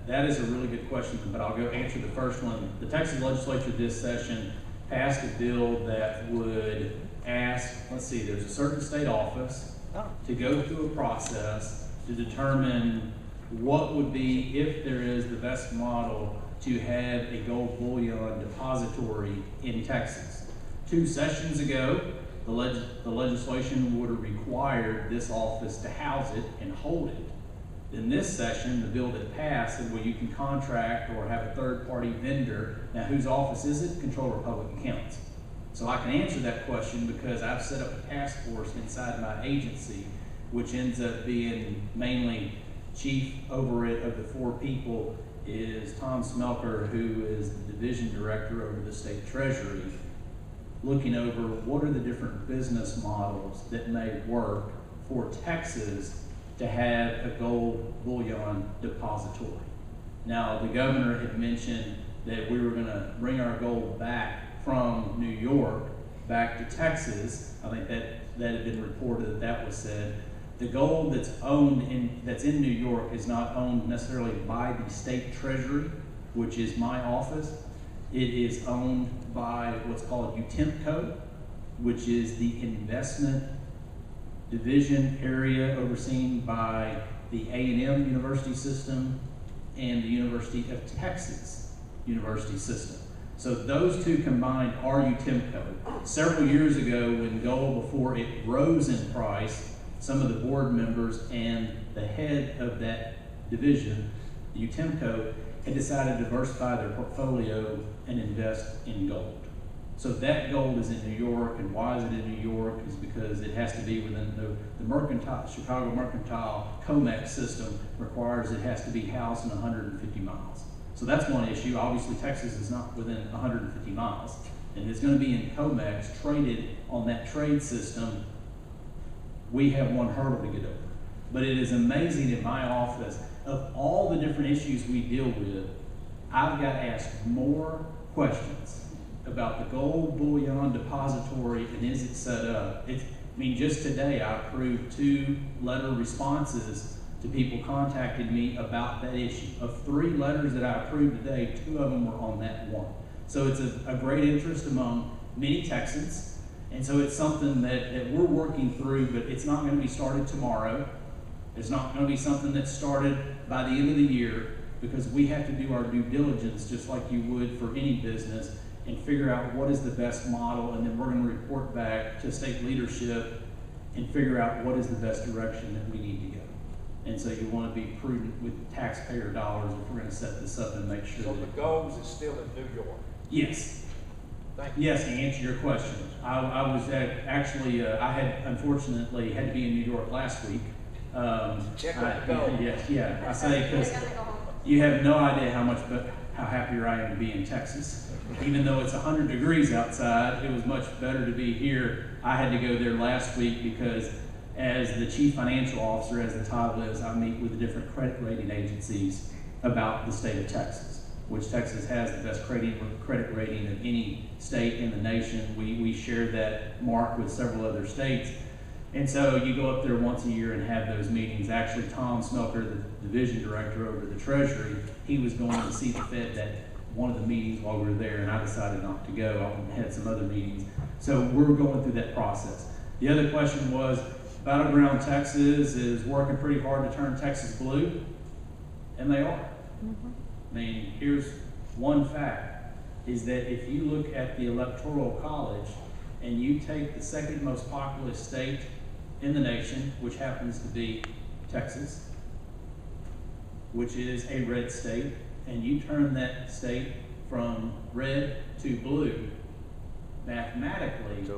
that is a really good question, but I'll go answer the first one. The Texas legislature this session passed a bill that would ask, let's see, there's a certain state office to go through a process to determine what would be, if there is the best model, to have a gold bullion depository in Texas. 2 sessions ago, the legislation would have required this office to house it and hold it. In this session, the bill that passed said, well, you can contract or have a third-party vendor. Now, whose office is it? Controller of Public Accounts. So I can answer that question because I've set up a task force inside my agency, which ends up being mainly chief over it of the 4 people is Tom Smelker, who is the division director over the state treasury, looking over what are the different business models that may work for Texas to have a gold bullion depository. Now, the governor had mentioned that we were going to bring our gold back from New York back to Texas. I think that had been reported that was said. The gold that's owned that's in New York is not owned necessarily by the state treasury, which is my office. It is owned by what's called UTEMCO, which is the investment division area overseen by the A&M University System and the University of Texas University System. So those 2 combined are UTEMCO. Several years ago, when gold, before it rose in price, some of the board members and the head of that division, the UTEMCO, had decided to diversify their portfolio and invest in gold. So that gold is in New York, and why is it in New York? Is because because it has to be within the mercantile, Chicago Mercantile COMEX system requires it has to be housed in 150 miles. So that's one issue. Obviously, Texas is not within 150 miles. And it's going to be in COMEX, traded on that trade system. We have one hurdle to get over. But it is amazing in my office, of all the different issues we deal with, I've got asked more questions about the gold bullion depository and is it set up. I mean, just today I approved 2 letter responses to people contacting me about that issue. Of 3 letters that I approved today, 2 of them were on that one. So it's a great interest among many Texans. And so it's something that we're working through, but it's not going to be started tomorrow. It's not going to be something that's started by the end of the year, because we have to do our due diligence just like you would for any business and figure out what is the best model, and then we're going to report back to state leadership and figure out what is the best direction that we need to go. And so you want to be prudent with taxpayer dollars if we're going to set this up and make sure. So the goals is still in New York? Yes. Thank you. Yes, to answer your question. I was actually, I had unfortunately had to be in New York last week. Check out the goal. Yes, yeah. I say because you have no idea how happier I am to be in Texas. Even though it's 100 degrees outside, it was much better to be here. I had to go there last week because as the chief financial officer, as the title is, I meet with the different credit rating agencies about the state of Texas, which Texas has the best credit rating of any state in the nation. We share that mark with several other states. And so you go up there once a year and have those meetings. Actually, Tom Smelker, the division director over the Treasury, he was going to see the Fed that one of the meetings while we were there, and I decided not to go. I had some other meetings. So we're going through that process. The other question was, Battleground Texas is working pretty hard to turn Texas blue, and they are. I mean, here's one fact, is that if you look at the Electoral College and you take the second most populous state in the nation, which happens to be Texas, which is a red state, and you turn that state from red to blue, mathematically,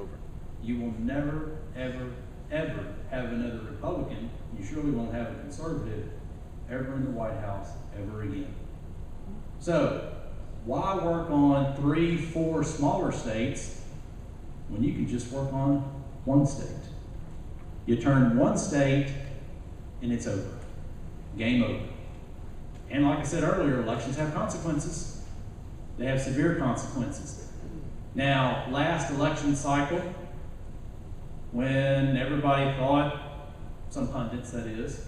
you will never, ever, ever have another Republican, you surely won't have a conservative, ever in the White House ever again. So, why work on 3, 4 smaller states when you can just work on one state? You turn one state and it's over. Game over. And like I said earlier, elections have consequences. They have severe consequences. Now, last election cycle, when everybody thought, some pundits that is,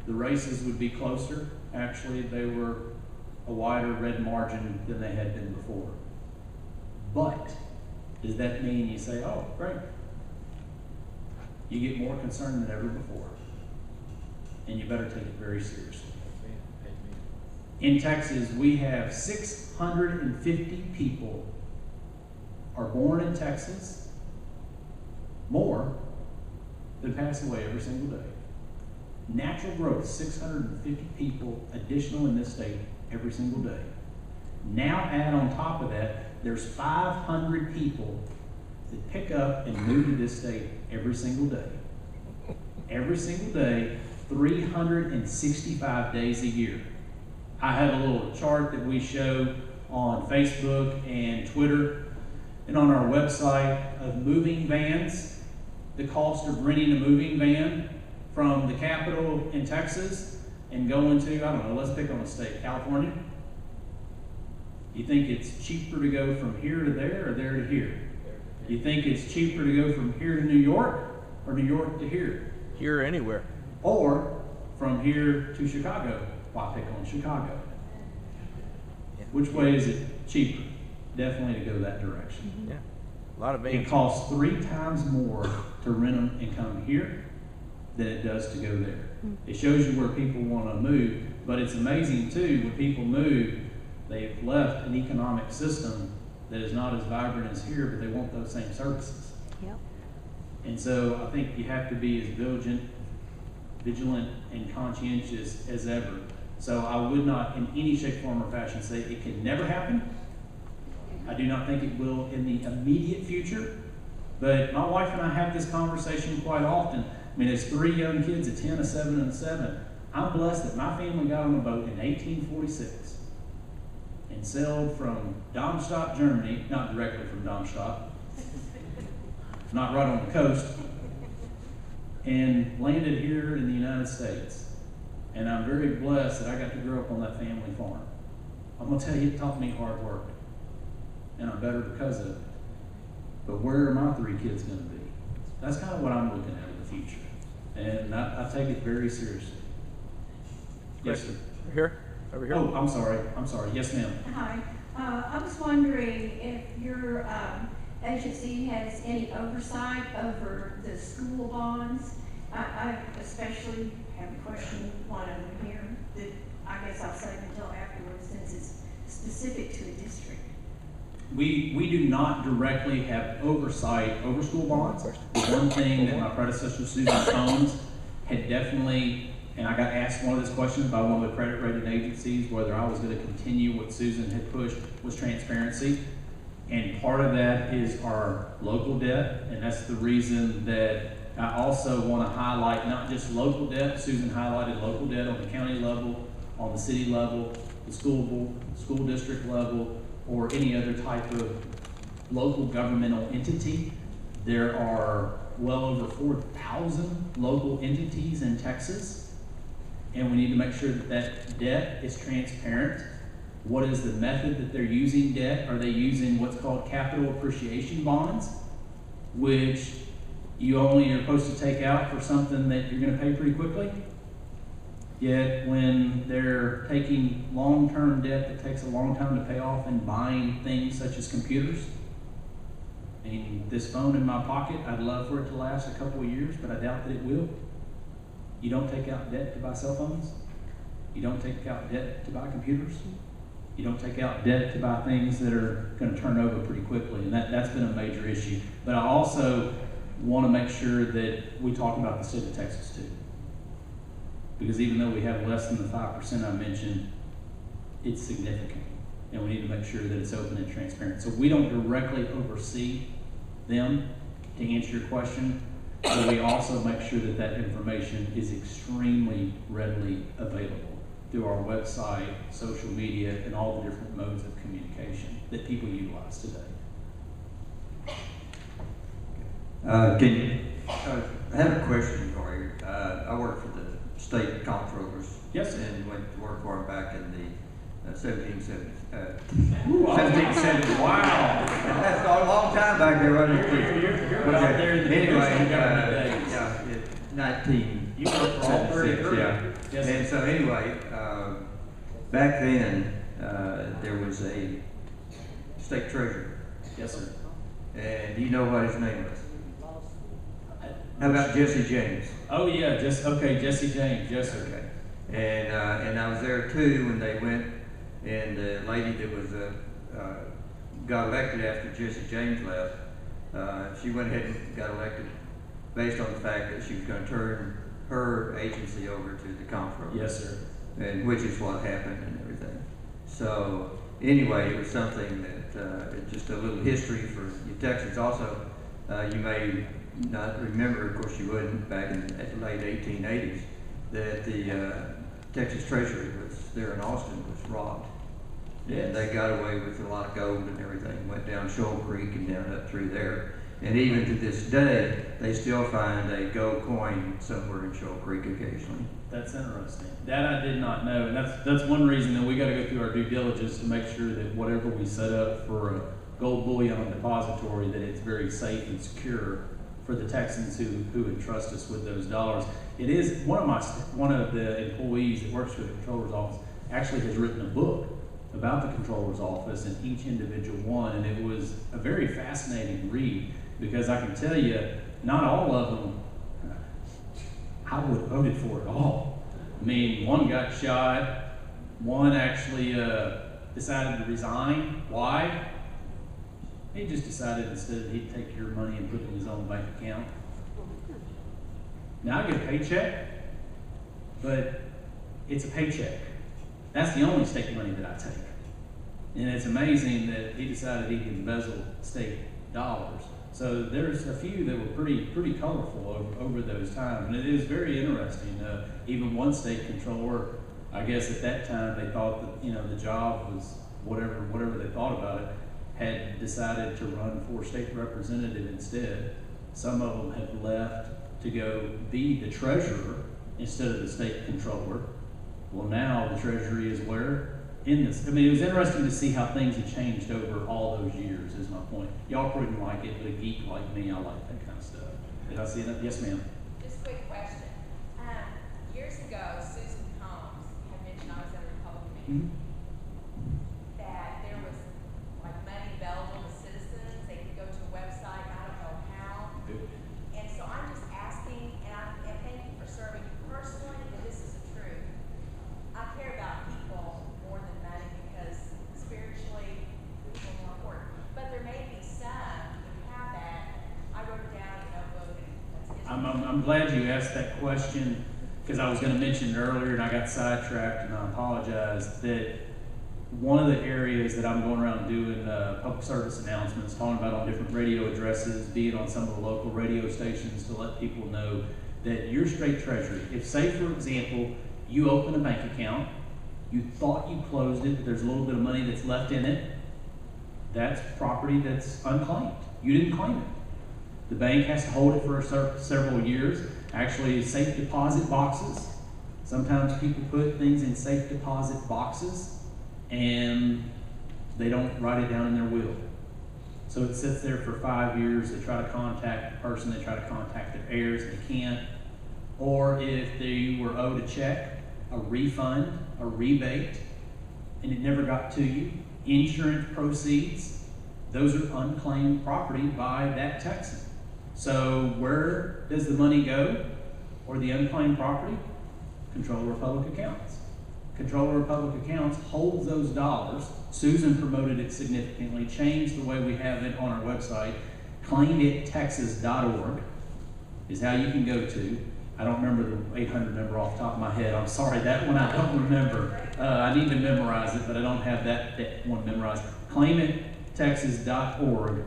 the races would be closer, actually they were a wider red margin than they had been before. But does that mean you say, oh, great? You get more concerned than ever before. And you better take it very seriously. In Texas, we have 650 people are born in Texas, more than pass away every single day. Natural growth, 650 people additional in this state every single day. Now add on top of that, there's 500 people that pick up and move to this state every single day. Every single day, 365 days a year. I have a little chart that we show on Facebook and Twitter and on our website of moving vans, the cost of renting a moving van from the capital in Texas and going to, I don't know, let's pick on a state, California. You think it's cheaper to go from here to there or there to here? You think it's cheaper to go from here to New York or New York to here? Here or anywhere. Or from here to Chicago? Why pick on Chicago? Which way is it cheaper? Definitely to go that direction. Yeah, a lot of It vans. costs 3 times more to rent them and come here than it does to go there. It shows you where people want to move, but it's amazing too, when people move, they've left an economic system that is not as vibrant as here, but they want those same services. Yep. And so I think you have to be as vigilant and conscientious as ever. So I would not in any shape, form, or fashion say it can never happen. I do not think it will in the immediate future, But my wife and I have this conversation quite often. I mean, there's 3 young kids, a 10, a 7, and a 7. I'm blessed that my family got on a boat in 1846 and sailed from Darmstadt, Germany, not directly from Darmstadt, not right on the coast, and landed here in the United States. And I'm very blessed that I got to grow up on that family farm. I'm going to tell you, it taught me hard work, and I'm better because of it. But where are my 3 kids going to be? That's kind of what I'm looking at in the future. And I take it very seriously. Yes, sir. Here? Over here? Oh, I'm sorry. Yes, ma'am. Hi. I was wondering if your agency has any oversight over the school bonds. I especially have a question, one of them here, that I guess I'll save until afterwards since it's specific to a district. We do not directly have oversight over school bonds. One thing that my predecessor, Susan Combs, had definitely, and I got asked one of those questions by one of the credit rating agencies, whether I was going to continue what Susan had pushed, was transparency. And part of that is our local debt, and that's the reason that I also want to highlight not just local debt. Susan highlighted local debt on the county level, on the city level, the school district level, or any other type of local governmental entity. There are well over 4,000 local entities in Texas, and we need to make sure that that debt is transparent. What is the method that they're using debt? Are they using what's called capital appreciation bonds, which you only are supposed to take out for something that you're going to pay pretty quickly? Yet when they're taking long-term debt that takes a long time to pay off and buying things such as computers, and this phone in my pocket, I'd love for it to last a couple of years, but I doubt that it will. You don't take out debt to buy cell phones. You don't take out debt to buy computers. You don't take out debt to buy things that are going to turn over pretty quickly, and that's been a major issue. But I also want to make sure that we talk about the state of Texas too. Because even though we have less than the 5% I mentioned, it's significant. And we need to make sure that it's open and transparent. So we don't directly oversee them, to answer your question, but we also make sure that that information is extremely readily available through our website, social media, and all the different modes of communication that people utilize today. I have a question for you. I work for the state comptrollers. Yes, sir. And went to work for them back in the 1770s. Ooh, 1770. Wow. That's a long time back there, wasn't it? You're out there in the anyway, days. yeah, 19. You work for all 30. Yeah. Yes, And so anyway, back then, there was a state treasurer. Yes, sir. And do you know what his name was? How about Jesse James? Oh yeah, Jesse James, yes sir. Okay. And I was there too when they went, and the lady that was got elected after Jesse James left, she went ahead and got elected based on the fact that she was going to turn her agency over to the comptroller. Yes, sir. And which is what happened and everything. So anyway, it was something that just a little history for you Texans. Also, you may not remember, of course you wouldn't, back in the late 1880s, that the Texas Treasury was there in Austin was robbed. Yes. And they got away with a lot of gold and everything, went down Shoal Creek and down up through there. And even to this day, they still find a gold coin somewhere in Shoal Creek occasionally. That's interesting. That I did not know, and that's one reason that we got to go through our due diligence to make sure that whatever we set up for a gold bullion depository, that it's very safe and secure for the Texans who entrust us with those dollars. It is one of the employees that works for the Comptroller's office actually has written a book about the Comptroller's office and each individual one, and it was a very fascinating read because I can tell you, not all of them I would have voted for at all. I mean, one got shot, one actually decided to resign. Why? He just decided instead he'd take your money and put it in his own bank account. Now I get a paycheck, but it's a paycheck. That's the only state money that I take. And it's amazing that he decided he could embezzle state dollars. So there's a few that were pretty colorful over those times, and it is very interesting. Even one state controller, I guess at that time they thought that the job was whatever they thought about it, had decided to run for state representative instead. Some of them have left to go be the treasurer instead of the state controller. Well, now the treasury is where? In this. I mean, it was interesting to see how things have changed over all those years, is my point. Y'all wouldn't like it, but a geek like me, I like that kind of stuff. Did I see that? Yes, ma'am. Just a quick question. Years ago, Susan Combs had mentioned, I was at a Republican meeting, that there was like money available to citizens. They could go to a website, I don't know how. And so I'm just asking, and thank you for serving personally, and this is the truth. I care about people more than money because spiritually, people are more important. But there may be some who have that. I wrote it down in a notebook, and that's his. I'm glad you asked that question, because I was going to mention it earlier and I got sidetracked, and I apologize, that one of the areas that I'm going around doing public service announcements, talking about on different radio addresses, be it on some of the local radio stations, to let people know that your state treasury, if say for example, you open a bank account, you thought you closed it, but there's a little bit of money that's left in it, that's property that's unclaimed. You didn't claim it. The bank has to hold it for several years. Actually, safe deposit boxes. Sometimes people put things in safe deposit boxes and they don't write it down in their will. So it sits there for 5 years. They try to contact the person, they try to contact their heirs, they can't. Or if they were owed a check, a refund, a rebate, and it never got to you, insurance proceeds, those are unclaimed property by that Texan. So where does the money go, or the unclaimed property? Controller of Public Accounts. Controller of Public Accounts holds those dollars. Susan promoted it significantly, changed the way we have it on our website. ClaimItTexas.org is how you can go to. I don't remember the 800 number off the top of my head. I'm sorry, that one I don't remember. I need to memorize it, but I don't have that one memorized. ClaimItTexas.org,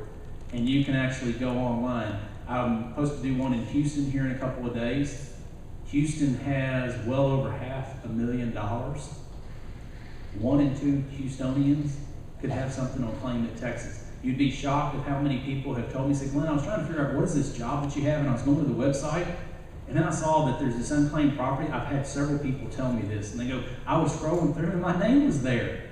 and you can actually go online. I'm supposed to do one in Houston here in a couple of days. Houston has well over $500,000. 1 in 2 Houstonians could have something on Claim It Texas. You'd be shocked at how many people have told me, say, Glenn, I was trying to figure out what is this job that you have, and I was going to the website, and then I saw that there's this unclaimed property. I've had several people tell me this, and they go, I was scrolling through and my name was there.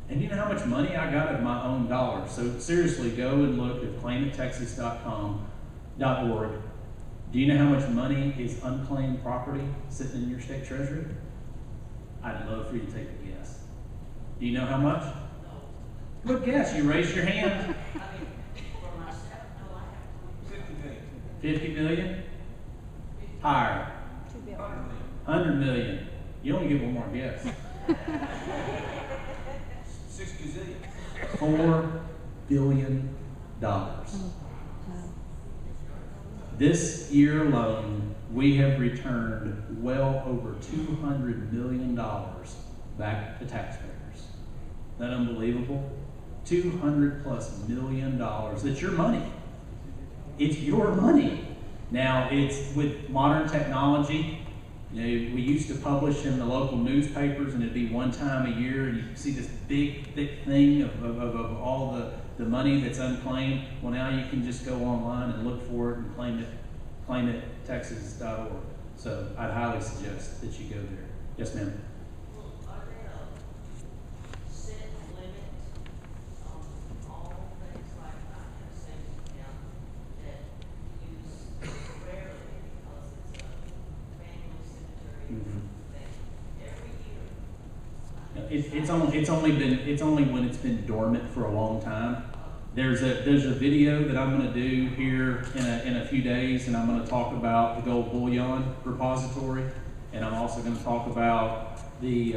And you know how much money I got of my own dollars? So seriously, go and look at claimittexas.org. Do you know how much money is unclaimed property sitting in your state treasury? I'd love for you to take a guess. Do you know how much? No. Good guess. You raise your hand. 50 million? Higher. 100 million. You only get one more guess. 6 gazillion. $4 billion. This year alone, we have returned well over $200 million back to taxpayers. Isn't that unbelievable? $200+ million. It's your money. It's your money. Now, it's with modern technology. You know, we used to publish in the local newspapers, and it'd be one time a year, and you see this big, thick thing of all the money that's unclaimed. Well, now you can just go online and look for it and claim it Texas.org. So I'd highly suggest that you go there. Yes, ma'am. Are there a set limit on all things like I have a savings account that use rarely because it's a family cemetery thing every year? It's only when it's been dormant for a long time. There's a video that I'm going to do here in a few days, and I'm going to talk about the gold bullion repository, and I'm also going to talk about the